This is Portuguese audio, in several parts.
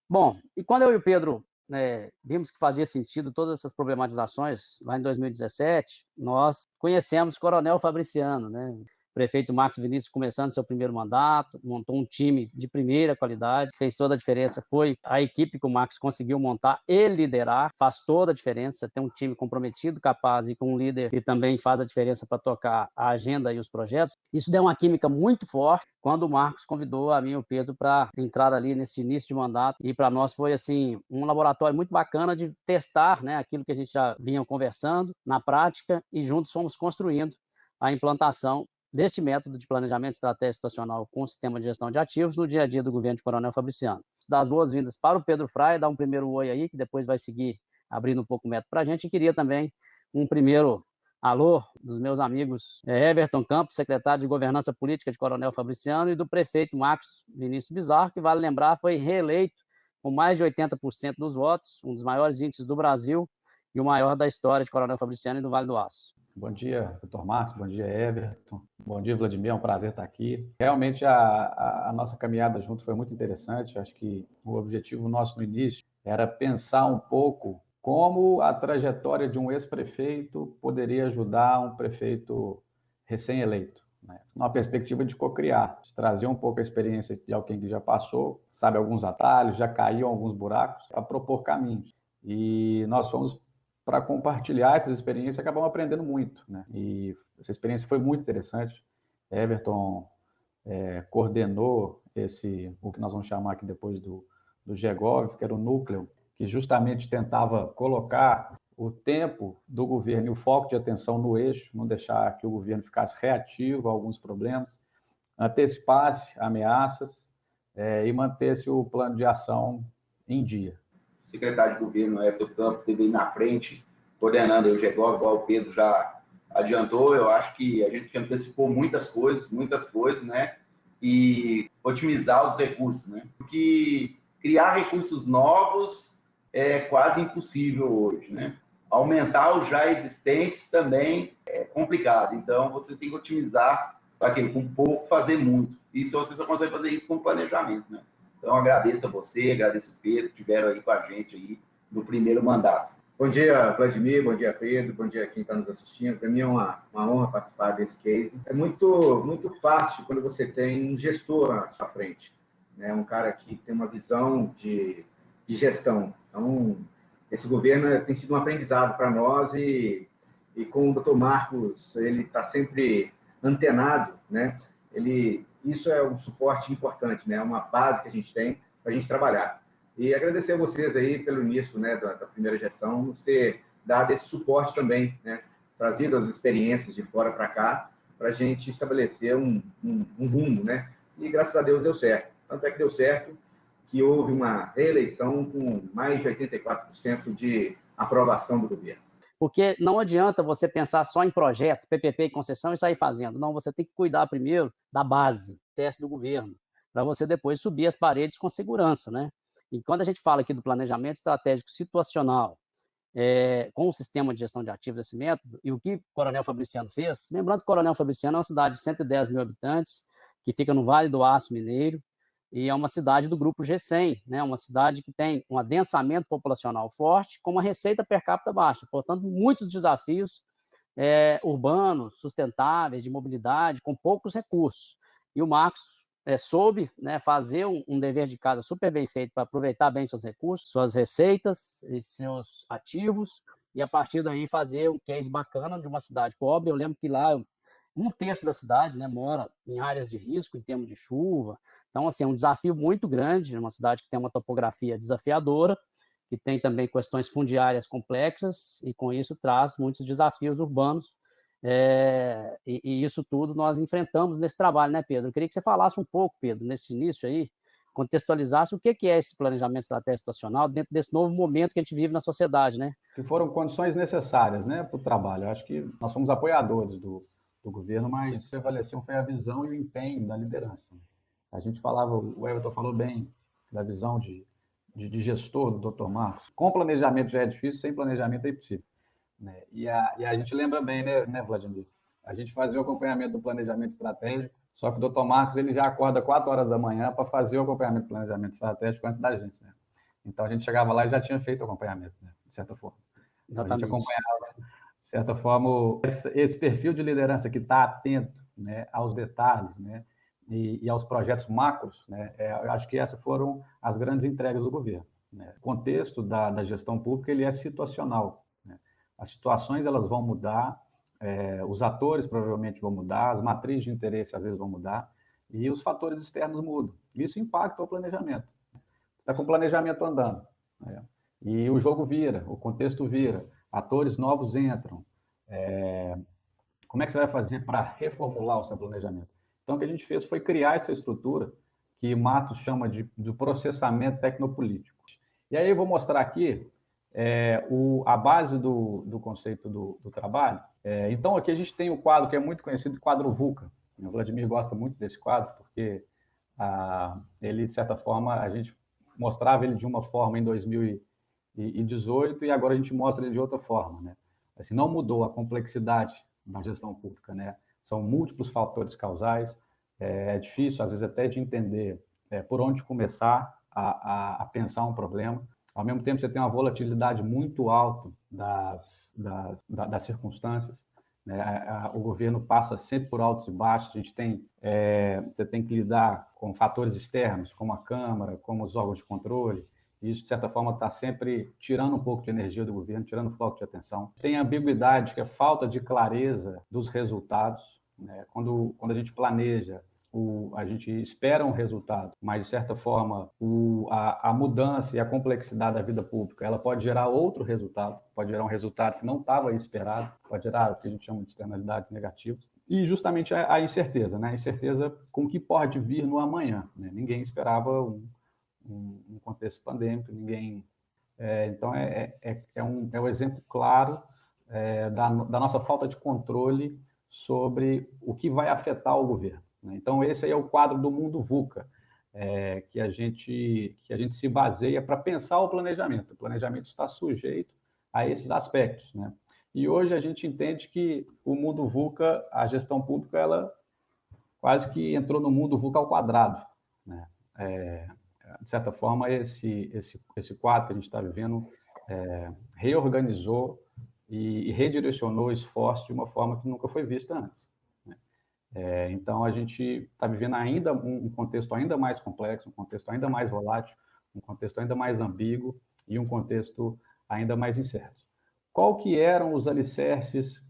Bom, e quando eu e o Pedro, vimos que fazia sentido todas essas problematizações, lá em 2017, nós conhecemos Coronel Fabriciano, né? O prefeito Marcos Vinícius começando seu primeiro mandato, montou um time de primeira qualidade, fez toda a diferença, foi a equipe que o Marcos conseguiu montar e liderar, faz toda a diferença, ter um time comprometido, capaz e com um líder que também faz a diferença para tocar a agenda e os projetos. Isso deu uma química muito forte quando o Marcos convidou a mim e o Pedro para entrar ali nesse início de mandato. E para nós foi assim um laboratório muito bacana de testar, né, aquilo que a gente já vinha conversando na prática e juntos fomos construindo a implantação deste método de planejamento estratégico situacional com o sistema de gestão de ativos no dia a dia do governo de Coronel Fabriciano. Dar as boas-vindas para o Pedro Fraia, dar um primeiro oi aí, que depois vai seguir abrindo um pouco o método para a gente. E queria também um primeiro alô dos meus amigos Everton Campos, secretário de Governança Política de Coronel Fabriciano, e do prefeito Marcos Vinícius Bizarro, que, vale lembrar, foi reeleito com mais de 80% dos votos, um dos maiores índices do Brasil e o maior da história de Coronel Fabriciano e do Vale do Aço. Bom dia, doutor Marcos, bom dia, Everton, bom dia, Vladimir, é um prazer estar aqui. Realmente a nossa caminhada junto foi muito interessante, acho que o objetivo nosso no início era pensar um pouco como a trajetória de um ex-prefeito poderia ajudar um prefeito recém-eleito, né? Numa perspectiva de cocriar, de trazer um pouco a experiência de alguém que já passou, sabe alguns atalhos, já caiu em alguns buracos, para propor caminhos. E nós fomos para compartilhar essas experiências, acabamos aprendendo muito, né? E essa experiência foi muito interessante. Everton coordenou o que nós vamos chamar aqui depois do GEGOV, que era o núcleo, que justamente tentava colocar o tempo do governo e o foco de atenção no eixo, não deixar que o governo ficasse reativo a alguns problemas, antecipasse ameaças e mantesse o plano de ação em dia. O secretário de governo, Everton Campos, teve aí na frente, coordenando o GEGOV, igual o Pedro já adiantou. Eu acho que a gente antecipou muitas coisas, né? E otimizar os recursos, né? Porque criar recursos novos é quase impossível hoje, né? Aumentar os já existentes também é complicado. Então, você tem que otimizar para quê? Com pouco fazer muito. E se você só consegue fazer isso com planejamento, né? Então, agradeço a você, agradeço o Pedro, que estiveram aí com a gente aí no primeiro mandato. Bom dia, Vladimir, bom dia, Pedro, bom dia a quem está nos assistindo. Para mim é uma honra participar desse case. É muito fácil quando você tem um gestor à sua frente, né? Um cara que tem uma visão de gestão. Então, esse governo tem sido um aprendizado para nós e com o Dr. Marcos, ele está sempre antenado, né? Isso é um suporte importante, né? É uma base que a gente tem para a gente trabalhar. E agradecer a vocês aí pelo início, né, da primeira gestão, nos ter dado esse suporte também, né? Trazido as experiências de fora para cá, para a gente estabelecer um rumo, né? E graças a Deus deu certo. Tanto é que deu certo que houve uma reeleição com mais de 84% de aprovação do governo. Porque não adianta você pensar só em projeto, PPP e concessão e sair fazendo. Não, você tem que cuidar primeiro da base, teste do governo, para você depois subir as paredes com segurança, né? E quando a gente fala aqui do planejamento estratégico situacional, com o sistema de gestão de ativos desse método, e o que o Coronel Fabriciano fez, lembrando que Coronel Fabriciano é uma cidade de 110 mil habitantes, que fica no Vale do Aço Mineiro, e é uma cidade do grupo G100, né? Uma cidade que tem um adensamento populacional forte, com uma receita per capita baixa, portanto, muitos desafios urbanos, sustentáveis, de mobilidade, com poucos recursos. E o Marcos soube, né, fazer um dever de casa super bem feito para aproveitar bem seus recursos, suas receitas e seus ativos, e a partir daí fazer um case bacana de uma cidade pobre. Eu lembro que lá um terço da cidade, né, mora em áreas de risco em termos de chuva. Então, assim, é um desafio muito grande, uma cidade que tem uma topografia desafiadora, que tem também questões fundiárias complexas, e com isso traz muitos desafios urbanos. E isso tudo nós enfrentamos nesse trabalho, né, Pedro? Eu queria que você falasse um pouco, Pedro, nesse início aí, contextualizasse o que é esse planejamento estratégico situacional dentro desse novo momento que a gente vive na sociedade, né? Que foram condições necessárias, né, para o trabalho. Eu acho que nós fomos apoiadores do governo, mas o que prevaleceu foi a visão e o empenho da liderança. A gente falava, o Everton falou bem da visão de gestor do Dr. Marcos. Com planejamento já é difícil, sem planejamento é impossível, né? E a gente lembra bem, né, Vladimir? A gente fazia o acompanhamento do planejamento estratégico, só que o Dr. Marcos ele já acorda 4 horas da manhã para fazer o acompanhamento do planejamento estratégico antes da gente, né? Então, a gente chegava lá e já tinha feito o acompanhamento, né? De certa forma. Então, a gente acompanhava, de certa forma, esse perfil de liderança que está atento, né, aos detalhes, né, e aos projetos macros, né, eu acho que essas foram as grandes entregas do governo, né? O contexto da gestão pública ele é situacional, né? As situações elas vão mudar, os atores provavelmente vão mudar, as matrizes de interesse às vezes vão mudar, e os fatores externos mudam. Isso impacta o planejamento. Está com o planejamento andando, né? E o jogo vira, o contexto vira, atores novos entram. Como é que você vai fazer para reformular o seu planejamento? Então, o que a gente fez foi criar essa estrutura que Matos chama de processamento tecnopolítico. E aí eu vou mostrar aqui a base do conceito do trabalho. Então, aqui a gente tem o quadro que é muito conhecido, o quadro VUCA. O Vladimir gosta muito desse quadro, porque ele, de certa forma, a gente mostrava ele de uma forma em 2018 e agora a gente mostra ele de outra forma, né? Assim, não mudou a complexidade da gestão pública, né? São múltiplos fatores causais, é difícil, às vezes, até de entender por onde começar a pensar um problema. Ao mesmo tempo, você tem uma volatilidade muito alta das circunstâncias, né? O governo passa sempre por altos e baixos, você tem que lidar com fatores externos, como a Câmara, como os órgãos de controle. Isso, de certa forma, está sempre tirando um pouco de energia do governo, tirando foco de atenção. Tem a ambiguidade, que é a falta de clareza dos resultados, né? Quando a gente planeja, a gente espera um resultado, mas, de certa forma, a mudança e a complexidade da vida pública ela pode gerar outro resultado, pode gerar um resultado que não estava esperado, pode gerar o que a gente chama de externalidades negativas. E justamente a incerteza, né? A incerteza com o que pode vir no amanhã, né? Ninguém esperava um contexto pandêmico, ninguém... então, é um exemplo claro da nossa falta de controle sobre o que vai afetar o governo, né? Então, esse aí é o quadro do mundo VUCA, que a gente se baseia para pensar o planejamento. O planejamento está sujeito a esses aspectos, né? E hoje a gente entende que o mundo VUCA, a gestão pública, ela quase que entrou no mundo VUCA ao quadrado, né? De certa forma, esse quadro que a gente está vivendo reorganizou e redirecionou o esforço de uma forma que nunca foi vista antes, né? Então, a gente está vivendo ainda um contexto ainda mais complexo, um contexto ainda mais volátil, um contexto ainda mais ambíguo e um contexto ainda mais incerto. Qual que eram os alicerces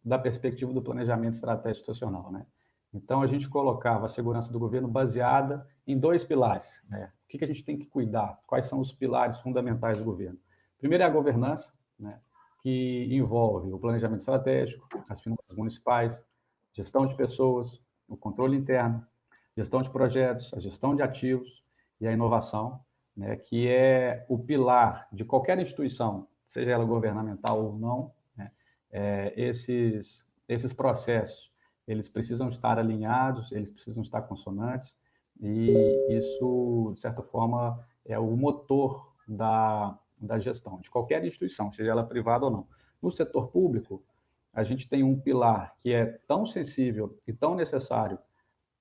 da perspectiva do planejamento estratégico institucional, né? Então, a gente colocava a segurança do governo baseada em 2 pilares, né? O que a gente tem que cuidar? Quais são os pilares fundamentais do governo? Primeiro é a governança, né? Que envolve o planejamento estratégico, as finanças municipais, gestão de pessoas, o controle interno, gestão de projetos, a gestão de ativos e a inovação, né? Que é o pilar de qualquer instituição, seja ela governamental ou não, né? Esses processos eles precisam estar alinhados, eles precisam estar consonantes, e isso, de certa forma, é o motor da gestão, de qualquer instituição, seja ela privada ou não. No setor público, a gente tem um pilar que é tão sensível e tão necessário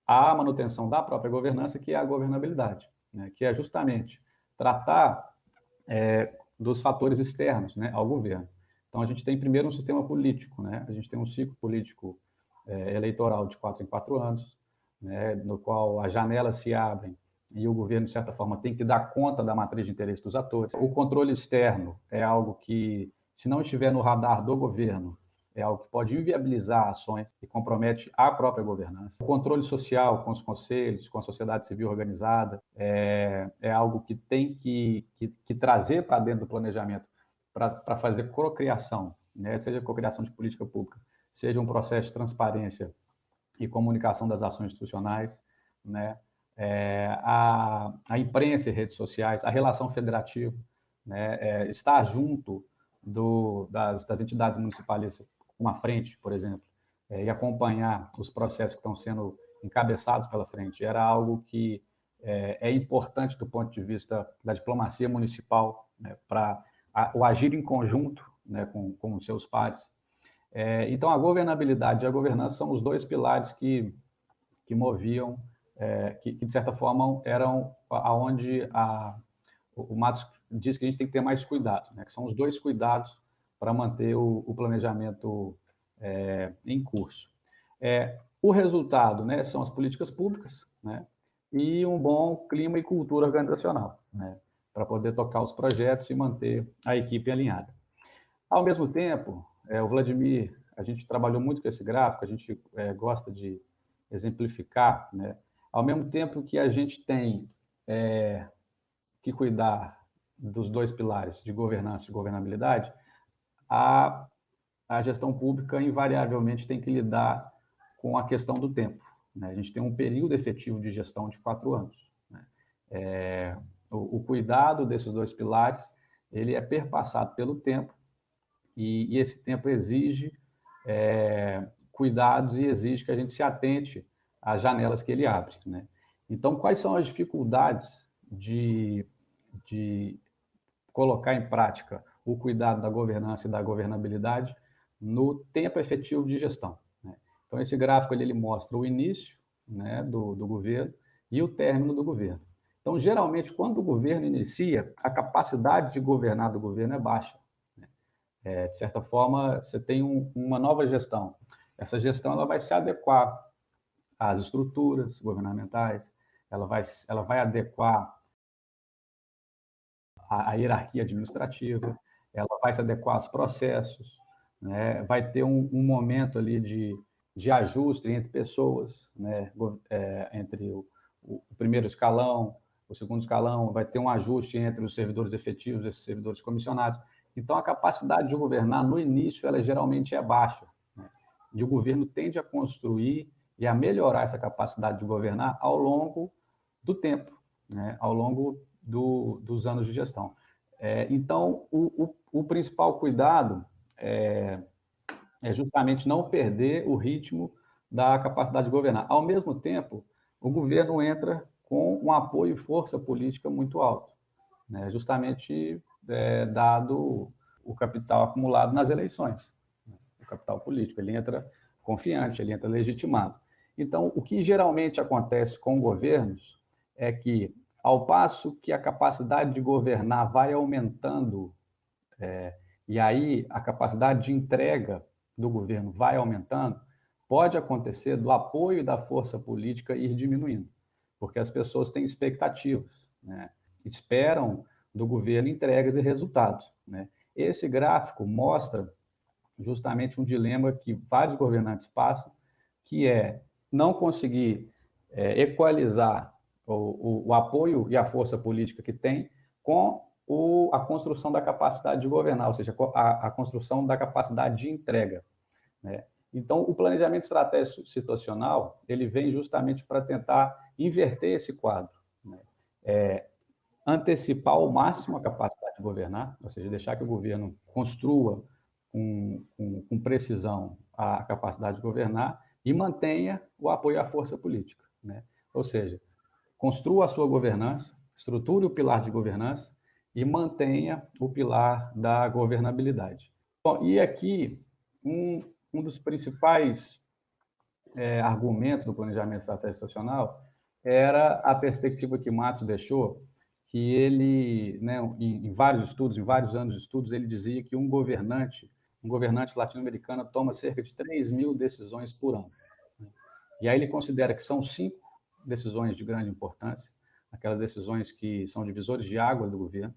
à manutenção da própria governança, que é a governabilidade, né? Que é justamente tratar dos fatores externos, né, ao governo. Então, a gente tem primeiro um sistema político, né? A gente tem um ciclo político eleitoral de 4 em 4 anos, né, no qual as janelas se abrem e o governo, de certa forma, tem que dar conta da matriz de interesse dos atores. O controle externo é algo que, se não estiver no radar do governo, é algo que pode inviabilizar ações e compromete a própria governança. O controle social com os conselhos, com a sociedade civil organizada, é algo que tem que trazer para dentro do planejamento para fazer cocriação, né, seja cocriação de política pública, seja um processo de transparência e comunicação das ações institucionais, né? A imprensa e redes sociais, a relação federativa, né? Estar junto das entidades municipais, uma frente, por exemplo, e acompanhar os processos que estão sendo encabeçados pela frente, era algo que é importante do ponto de vista da diplomacia municipal, né? Para o agir em conjunto, né? com os seus pares. Então, a governabilidade e a governança são os 2 pilares que moviam que de certa forma, eram aonde o Matos diz que a gente tem que ter mais cuidado, né? Que são os 2 cuidados para manter o planejamento em curso. O resultado, né, são as políticas públicas, né, e um bom clima e cultura organizacional, né, para poder tocar os projetos e manter a equipe alinhada. Ao mesmo tempo, o Vladimir, a gente trabalhou muito com esse gráfico, a gente gosta de exemplificar, né, ao mesmo tempo que a gente tem que cuidar dos 2 pilares de governança e governabilidade, a gestão pública invariavelmente tem que lidar com a questão do tempo, né? A gente tem um período efetivo de gestão de 4 anos, né? O cuidado desses 2 pilares, ele é perpassado pelo tempo e esse tempo exige cuidados e exige que a gente se atente às janelas que ele abre, né? Então, quais são as dificuldades de colocar em prática o cuidado da governança e da governabilidade no tempo efetivo de gestão, né? Então, esse gráfico ele mostra o início, né, do governo e o término do governo. Então, geralmente, quando o governo inicia, a capacidade de governar do governo é baixa, né? De certa forma, você tem uma nova gestão. Essa gestão ela vai se adequar às estruturas governamentais, ela vai adequar a hierarquia administrativa, ela vai se adequar aos processos, né? Vai ter um momento ali de ajuste entre pessoas, né? Entre o primeiro escalão, o segundo escalão, vai ter um ajuste entre os servidores efetivos e os servidores comissionados. Então, a capacidade de governar no início, ela geralmente é baixa, né? E o governo tende a construir e a melhorar essa capacidade de governar ao longo do tempo, né? Ao longo dos anos de gestão. Então, o principal cuidado é justamente não perder o ritmo da capacidade de governar. Ao mesmo tempo, o governo entra com um apoio e força política muito alto, né? Justamente dado o capital acumulado nas eleições, né? O capital político, ele entra confiante, ele entra legitimado. Então, o que geralmente acontece com governos é que, ao passo que a capacidade de governar vai aumentando, e aí a capacidade de entrega do governo vai aumentando, pode acontecer do apoio da força política ir diminuindo, porque as pessoas têm expectativas, né? Esperam do governo entregas e resultados, né? Esse gráfico mostra justamente um dilema que vários governantes passam, que é não conseguir equalizar o apoio e a força política que tem com a construção da capacidade de governar, ou seja, a construção da capacidade de entrega, né? Então, o planejamento estratégico situacional, ele vem justamente para tentar inverter esse quadro, né? Antecipar ao máximo a capacidade de governar, ou seja, deixar que o governo construa com precisão a capacidade de governar e mantenha o apoio à força política, né? Ou seja, construa a sua governança, estruture o pilar de governança e mantenha o pilar da governabilidade. Bom, e aqui, um dos principais argumentos do planejamento estratégico institucional era a perspectiva que Matos deixou, que ele, né, em vários estudos, em vários anos de estudos, ele dizia que um governante latino-americano toma cerca de 3.000 decisões por ano. E aí ele considera que são 5 decisões de grande importância, aquelas decisões que são divisores de água do governo,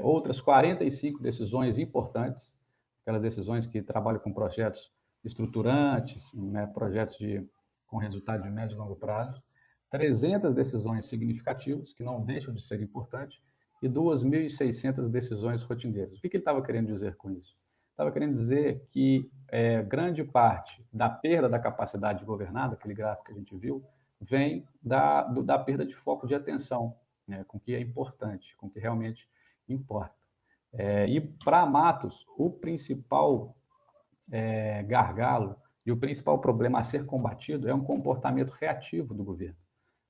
outras 45 decisões importantes, aquelas decisões que trabalham com projetos estruturantes, né, projetos com resultado de médio e longo prazo, 300 decisões significativas, que não deixam de ser importantes, e 2.600 decisões rotineiras. O que ele estava querendo dizer com isso? Estava querendo dizer que grande parte da perda da capacidade de governar, daquele gráfico que a gente viu, vem da perda de foco de atenção, né, com o que é importante, com o que realmente importa. E para Matos, o principal gargalo e o principal problema a ser combatido é um comportamento reativo do governo,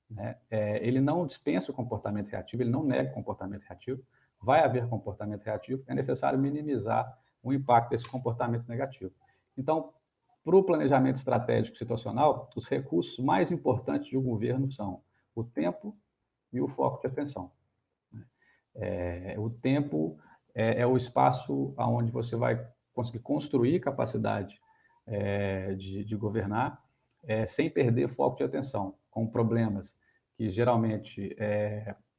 né? Ele não dispensa o comportamento reativo, ele não nega o comportamento reativo, vai haver comportamento reativo, é necessário minimizar o impacto desse comportamento negativo. Então, para o planejamento estratégico situacional, os recursos mais importantes de um governo são o tempo e o foco de atenção. O tempo é o espaço onde você vai conseguir construir capacidade de governar sem perder foco de atenção, com problemas que geralmente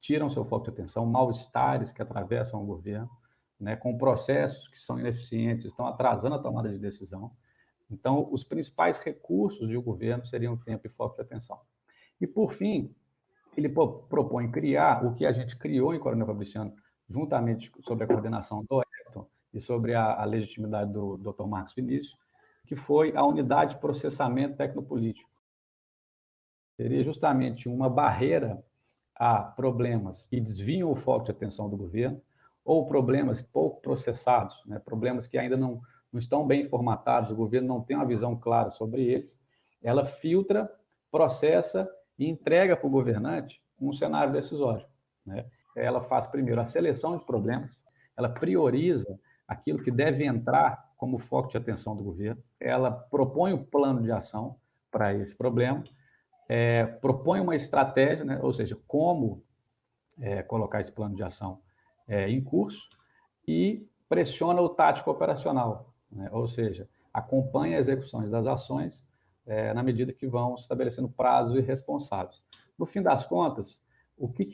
tiram seu foco de atenção, mal-estares que atravessam o governo, né, com processos que são ineficientes, estão atrasando a tomada de decisão. Então, os principais recursos de um governo seriam o tempo e foco de atenção. E, por fim, ele propõe criar o que a gente criou em Coronel Fabriciano, juntamente sobre a coordenação do Everton e sobre a legitimidade do Dr. Marcos Vinícius, que foi a unidade de processamento tecnopolítico. Seria justamente uma barreira a problemas que desviam o foco de atenção do governo ou problemas pouco processados, né? Problemas que ainda não estão bem formatados, o governo não tem uma visão clara sobre eles. Ela filtra, processa e entrega para o governante um cenário decisório, né? Ela faz primeiro a seleção de problemas, ela prioriza aquilo que deve entrar como foco de atenção do governo, ela propõe um plano de ação para esse problema, propõe uma estratégia, né? Ou seja, como colocar esse plano de ação em curso e pressiona o tático operacional, né? Ou seja, acompanha as execuções das ações na medida que vão estabelecendo prazos e responsáveis. No fim das contas, o que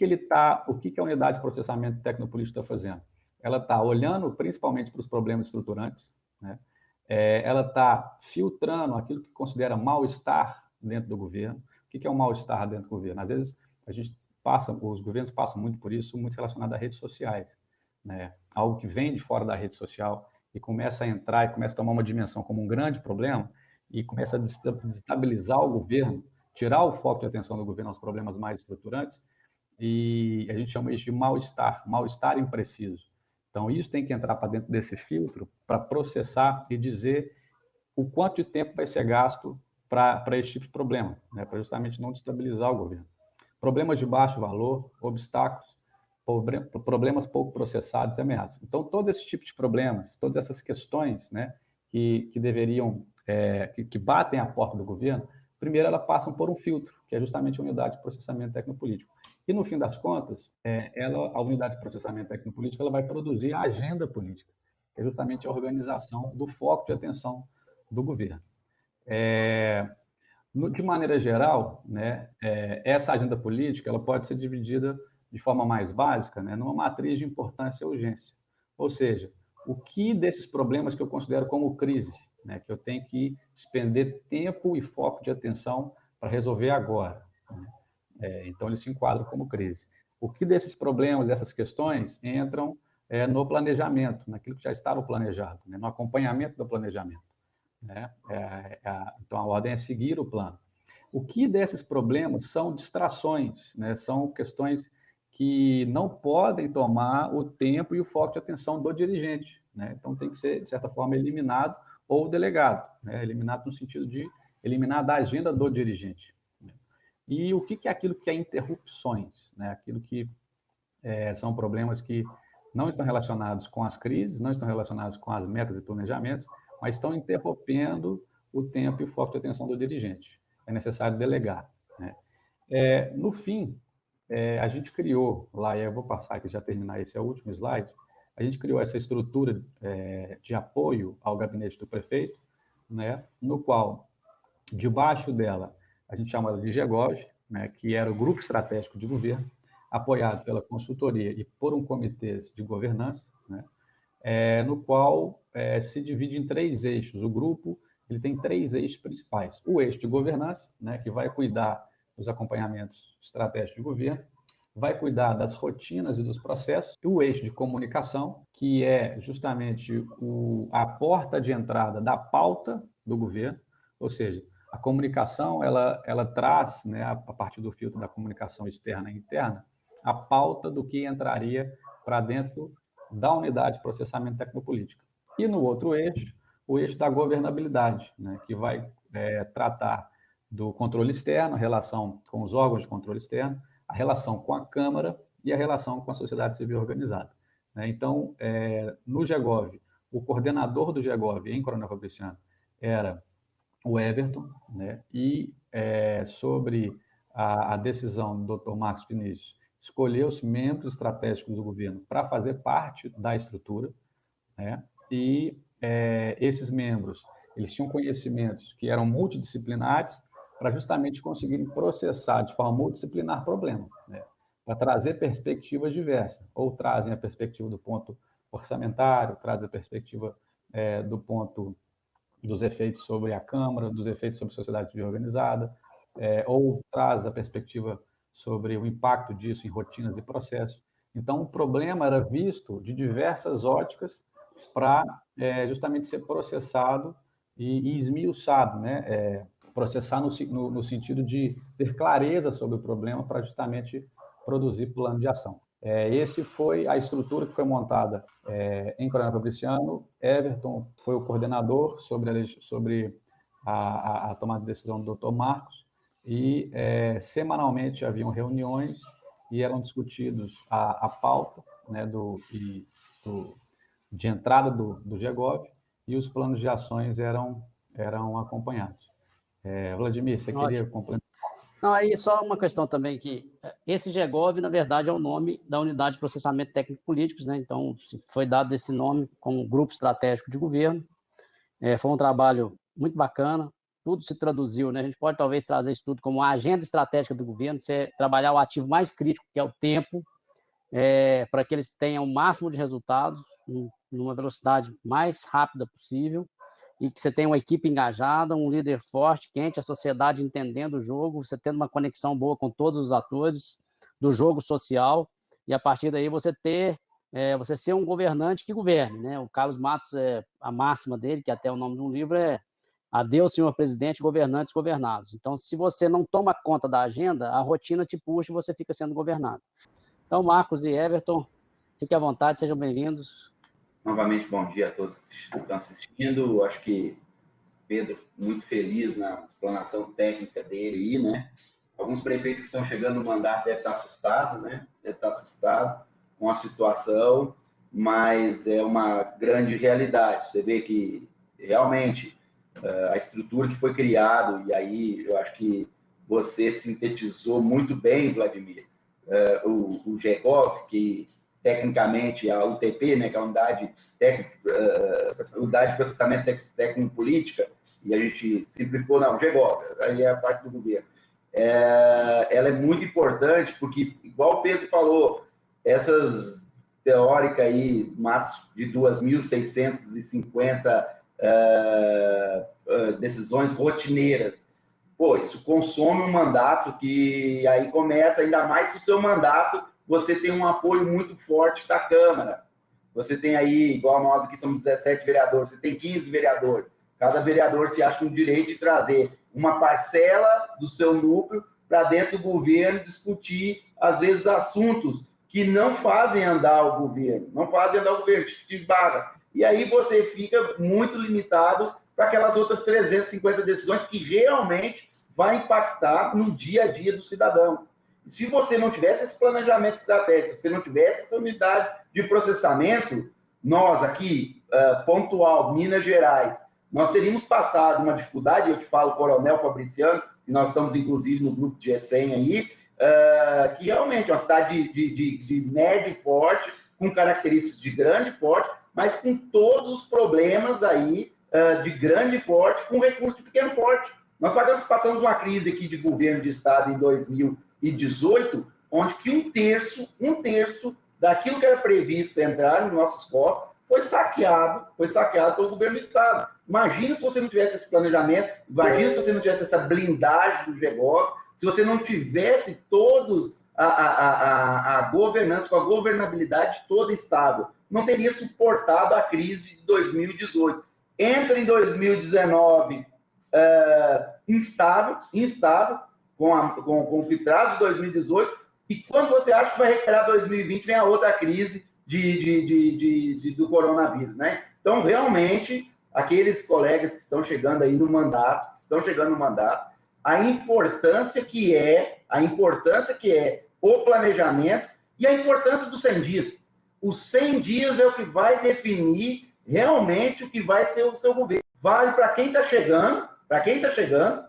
a unidade de processamento tecnopolítico está fazendo? Ela está olhando principalmente para os problemas estruturantes, né? Ela está filtrando aquilo que considera mal-estar dentro do governo. O que é um mal-estar dentro do governo? Às vezes, os governos passam muito por isso, muito relacionado a redes sociais, né? Algo que vem de fora da rede social e começa a entrar e começa a tomar uma dimensão como um grande problema e começa a destabilizar o governo, tirar o foco de atenção do governo aos problemas mais estruturantes, e a gente chama isso de mal-estar impreciso. Então, isso tem que entrar para dentro desse filtro para processar e dizer o quanto de tempo vai ser gasto para esse tipo de problema, né? Para justamente não destabilizar o governo. Problemas de baixo valor, obstáculos, problemas pouco processados e ameaças. Então, todos esses tipos de problemas, todas essas questões, né, que deveriam, que batem à porta do governo, primeiro elas passam por um filtro, que é justamente a unidade de processamento tecnopolítico. E, no fim das contas, a unidade de processamento tecnopolítico ela vai produzir a agenda política, que é justamente a organização do foco de atenção do governo. De maneira geral, né, essa agenda política ela pode ser dividida de forma mais básica, né, numa matriz de importância e urgência. Ou seja, o que desses problemas que eu considero como crise, né, que eu tenho que despender tempo e foco de atenção para resolver agora, né? Então, ele se enquadra como crise. O que desses problemas, dessas questões, entram no planejamento, naquilo que já estava planejado, né, no acompanhamento do planejamento, né? Então, a ordem é seguir o plano. O que desses problemas são distrações, né? São questões que não podem tomar o tempo e o foco de atenção do dirigente, né? Então, tem que ser, de certa forma, eliminado ou delegado, né? Eliminado no sentido de eliminar da agenda do dirigente. E o que é aquilo que é interrupções, né? Aquilo que são problemas que não estão relacionados com as crises, não estão relacionados com as metas e planejamentos, mas estão interrompendo o tempo e o foco de atenção do dirigente. É necessário delegar, né? No fim, a gente criou lá, e eu vou passar aqui, já terminar, esse é o último slide, a gente criou essa estrutura de apoio ao gabinete do prefeito, né, no qual, debaixo dela, a gente chama de GEGOV, né, que era o Grupo Estratégico de Governo, apoiado pela consultoria e por um comitê de governança, né, no qual se divide em 3 eixos. O grupo ele tem 3 eixos principais. O eixo de governança, né, que vai cuidar dos acompanhamentos estratégicos de governo, vai cuidar das rotinas e dos processos, e o eixo de comunicação, que é justamente a porta de entrada da pauta do governo, ou seja, a comunicação ela traz, né, a partir do filtro da comunicação externa e interna, a pauta do que entraria para dentro da unidade de processamento tecnopolítico. E no outro eixo, o eixo da governabilidade, né, que vai tratar do controle externo, a relação com os órgãos de controle externo, a relação com a Câmara e a relação com a sociedade civil organizada, né? Então, no GEGOV, o coordenador do GEGOV em Coronel Fabriciano era o Everton, né? E sobre a decisão do Dr. Marcos Vinícius, escolheu-se membros estratégicos do governo para fazer parte da estrutura, né? E esses membros, eles tinham conhecimentos que eram multidisciplinares para justamente conseguirem processar de forma multidisciplinar problema, né? Para trazer perspectivas diversas, ou trazem a perspectiva do ponto orçamentário, trazem a perspectiva do ponto dos efeitos sobre a Câmara, dos efeitos sobre a sociedade civil organizada, ou traz a perspectiva sobre o impacto disso em rotinas e processos. Então, o problema era visto de diversas óticas para justamente ser processado e esmiuçado, né? Processar no sentido de ter clareza sobre o problema para justamente produzir plano de ação. Esse foi a estrutura que foi montada em Coronel Fabriciano. Everton foi o coordenador sobre a tomada de decisão do Dr. Marcos, e semanalmente haviam reuniões e eram discutidos a pauta, né, de entrada do GEGOV, e os planos de ações eram acompanhados. Vladimir, você queria complementar? Não, aí só uma questão também, que esse GEGOV, na verdade, é o nome da Unidade de Processamento Técnico Políticos, né? Então, foi dado esse nome como Grupo Estratégico de Governo. Foi um trabalho muito bacana, tudo se traduziu, né? A gente pode talvez trazer isso tudo como uma agenda estratégica do governo, você trabalhar o ativo mais crítico, que é o tempo, para que eles tenham o máximo de resultados, numa velocidade mais rápida possível, e que você tenha uma equipe engajada, um líder forte, quente, a sociedade entendendo o jogo, você tendo uma conexão boa com todos os atores do jogo social, e a partir daí você ser um governante que governe, né? O Carlos Matos, a máxima dele, que até o nome de um livro é Adeus, senhor presidente, governantes governados. Então, se você não toma conta da agenda, a rotina te puxa e você fica sendo governado. Então, Marcos e Everton, fiquem à vontade, sejam bem-vindos. Novamente, bom dia a todos que estão assistindo. Acho que Pedro, muito feliz na explanação técnica dele aí, né? Alguns prefeitos que estão chegando no mandato devem estar assustados, né? Devem estar assustados com a situação, mas é uma grande realidade. Você vê que, realmente, a estrutura que foi criada, e aí eu acho que você sintetizou muito bem, Vladimir, o GEGOV, que tecnicamente a UTP, né, que é a Unidade de Processamento Técnico-Política, e a gente simplificou, não, o GEGOV, aí é a parte do governo. Ela é muito importante, porque, igual o Pedro falou, essas teóricas aí, de 2.650 decisões rotineiras, pô, isso consome um mandato que aí começa, ainda mais se o seu mandato você tem um apoio muito forte da Câmara. Você tem aí, igual nós aqui somos 17 vereadores, você tem 15 vereadores. Cada vereador se acha no direito de trazer uma parcela do seu núcleo para dentro do governo discutir, às vezes, assuntos que não fazem andar o governo, de barra. E aí você fica muito limitado para aquelas outras 350 decisões que realmente vai impactar no dia a dia do cidadão. E se você não tivesse esse planejamento estratégico, se você não tivesse essa unidade de processamento, nós aqui, pontual, Minas Gerais, nós teríamos passado uma dificuldade, eu te falo, Coronel Fabriciano, e nós estamos, inclusive, no grupo de G100 aí, que realmente é uma cidade de médio porte, com características de grande porte, mas com todos os problemas aí de grande porte, com recurso de pequeno porte. Nós passamos uma crise aqui de governo de Estado em 2018, onde que um terço daquilo que era previsto entrar nos nossos cofres foi saqueado pelo governo do Estado. Imagina se você não tivesse esse planejamento, imagina se você não tivesse essa blindagem do GEGOV, se você não tivesse todos a governança, com a governabilidade toda estável, não teria suportado a crise de 2018. Entra em 2019 instável, com o que traz de 2018, e quando você acha que vai recuperar 2020, vem a outra crise do coronavírus, né? Então, realmente, aqueles colegas que estão chegando aí no mandato, a importância que é o planejamento e a importância dos 100 dias. Os 100 dias é o que vai definir realmente o que vai ser o seu governo. Vale para quem está chegando para quem está chegando,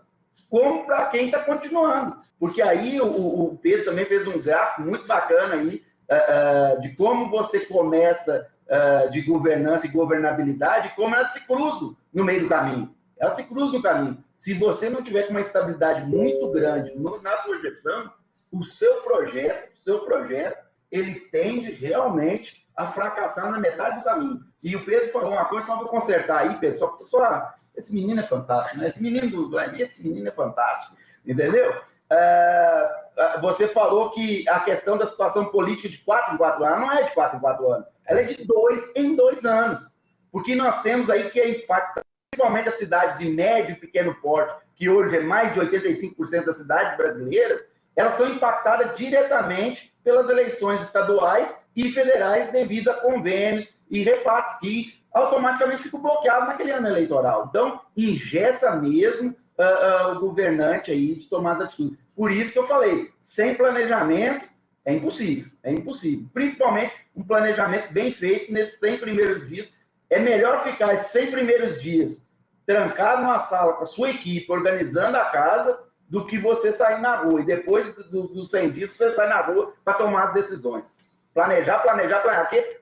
como para quem está continuando. Porque aí o Pedro também fez um gráfico muito bacana aí, de como você começa de governança e governabilidade, como elas se cruzam no meio do caminho. Elas se cruzam no caminho. Se você não tiver com uma estabilidade muito grande na sua gestão, o seu projeto, ele tende realmente a fracassar na metade do caminho. E o Pedro falou uma coisa, só vou consertar aí, Pedro, esse menino é fantástico, né? Esse menino é fantástico, entendeu? Você falou que a questão da situação política de 4 em 4 anos não é de 4 em 4 anos, ela é de 2 em 2 anos. Porque nós temos aí que impacta principalmente as cidades de médio e pequeno porte, que hoje é mais de 85% das cidades brasileiras, elas são impactadas diretamente pelas eleições estaduais e federais devido a convênios e repasses que automaticamente ficam bloqueados naquele ano eleitoral. Então, engessa mesmo o governante aí de tomar as atitudes. Por isso que eu falei, sem planejamento é impossível, Principalmente um planejamento bem feito nesses 100 primeiros dias. É melhor ficar esses 100 primeiros dias trancado numa sala com a sua equipe, organizando a casa, do que você sair na rua. E depois dos 100 dias, você sai na rua para tomar as decisões. Planejar.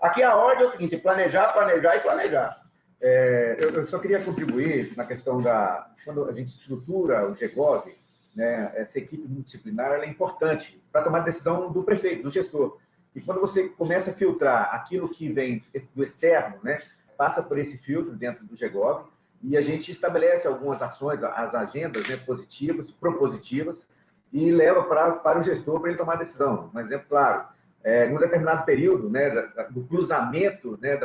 Aqui a ordem é o seguinte, planejar e planejar. Eu só queria contribuir na questão quando a gente estrutura o GEGOV, né, essa equipe multidisciplinar ela é importante para tomar a decisão do prefeito, do gestor. E quando você começa a filtrar aquilo que vem do externo, né, passa por esse filtro dentro do GEGOV, e a gente estabelece algumas ações, as agendas, né, positivas, propositivas, e leva para o gestor para ele tomar a decisão. Um exemplo claro, num determinado período, né, do cruzamento, né,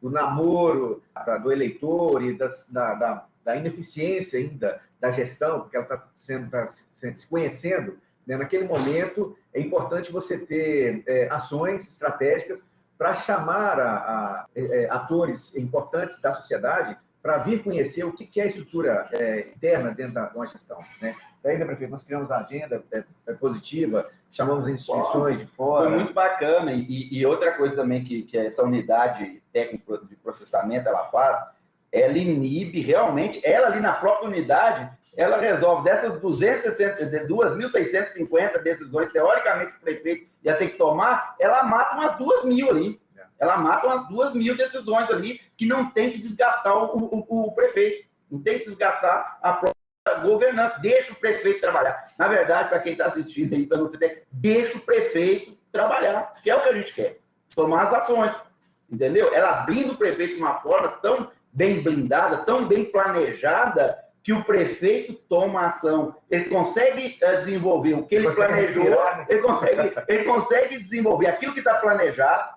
do namoro do eleitor e da ineficiência ainda da gestão, porque ela está se conhecendo, né, naquele momento é importante você ter ações estratégicas para chamar atores importantes da sociedade para vir conhecer o que é a estrutura interna dentro de uma gestão, né? Daí, né, prefeito, nós criamos a agenda positiva, chamamos as instituições de fora. Foi muito bacana. E outra coisa também que essa unidade técnica de processamento ela faz, ela inibe realmente, ela ali na própria unidade, ela resolve dessas 2.650 decisões, teoricamente o prefeito ia ter que tomar, ela mata umas 2.000 ali. Ela mata umas 2.000 decisões ali que não tem que desgastar o prefeito, não tem que desgastar a própria governança, deixa o prefeito trabalhar. Na verdade, para quem está assistindo aí, para você ter, deixa o prefeito trabalhar, que é o que a gente quer, tomar as ações, entendeu? Ela abrindo o prefeito de uma forma tão bem blindada, tão bem planejada, que o prefeito toma ação, ele consegue desenvolver o que ele planejou, ele consegue desenvolver aquilo que está planejado,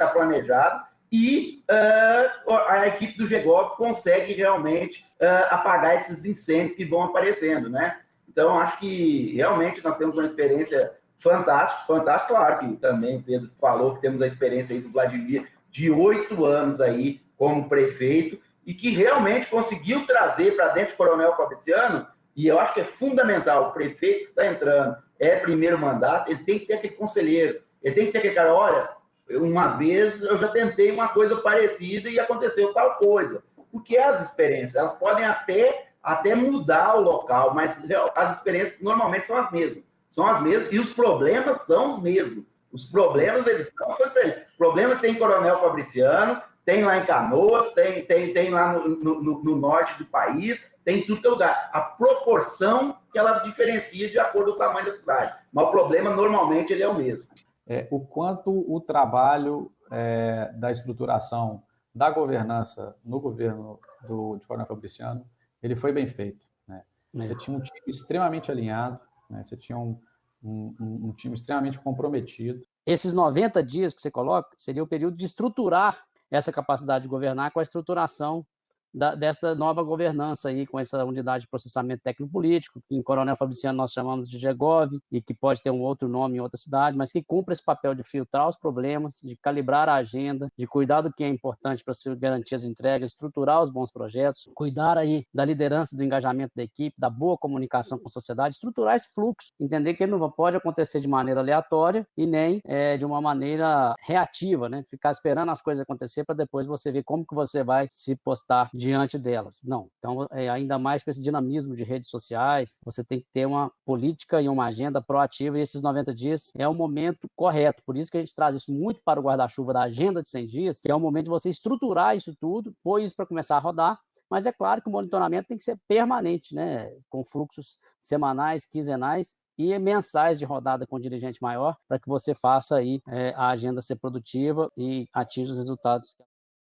e a equipe do GEGOV consegue realmente apagar esses incêndios que vão aparecendo, né? Então, acho que realmente nós temos uma experiência fantástica, claro que também o Pedro falou que temos a experiência aí do Vladimir de 8 anos aí como prefeito, e que realmente conseguiu trazer para dentro do Coronel Fabriciano, e eu acho que é fundamental, o prefeito que está entrando, primeiro mandato, ele tem que ter aquele conselheiro, ele tem que ter aquele cara, olha, uma vez eu já tentei uma coisa parecida e aconteceu tal coisa. Porque as experiências, elas podem até mudar o local, mas as experiências normalmente são as mesmas. E os problemas são os mesmos. Os problemas, eles são diferentes. O problema tem em Coronel Fabriciano, tem lá em Canoas, tem lá no norte do país, tem em tudo que é lugar. A proporção que ela diferencia de acordo com o tamanho da cidade. Mas o problema, normalmente, ele é o mesmo. O quanto o trabalho da estruturação da governança no governo de Coronel Fabriciano, ele foi bem feito, né? Você tinha um time extremamente alinhado, né? Você tinha um time extremamente comprometido. Esses 90 dias que você coloca, seria o período de estruturar essa capacidade de governar com a estruturação desta nova governança aí, com essa unidade de processamento técnico-político, que em Coronel Fabriciano nós chamamos de GEGOV, e que pode ter um outro nome em outra cidade, mas que cumpre esse papel de filtrar os problemas, de calibrar a agenda, de cuidar do que é importante para se garantir as entregas, estruturar os bons projetos, cuidar aí da liderança, do engajamento da equipe, da boa comunicação com a sociedade, estruturar esse fluxo, entender que ele não pode acontecer de maneira aleatória e nem de uma maneira reativa, né? Ficar esperando as coisas acontecer para depois você ver como que você vai se postar diante delas. Não. Então, ainda mais com esse dinamismo de redes sociais, você tem que ter uma política e uma agenda proativa, e esses 90 dias é o momento correto. Por isso que a gente traz isso muito para o guarda-chuva da agenda de 100 dias, que é o momento de você estruturar isso tudo, pôr isso para começar a rodar, mas é claro que o monitoramento tem que ser permanente, né? Com fluxos semanais, quinzenais e mensais de rodada com dirigente maior, para que você faça aí a agenda ser produtiva e atinja os resultados.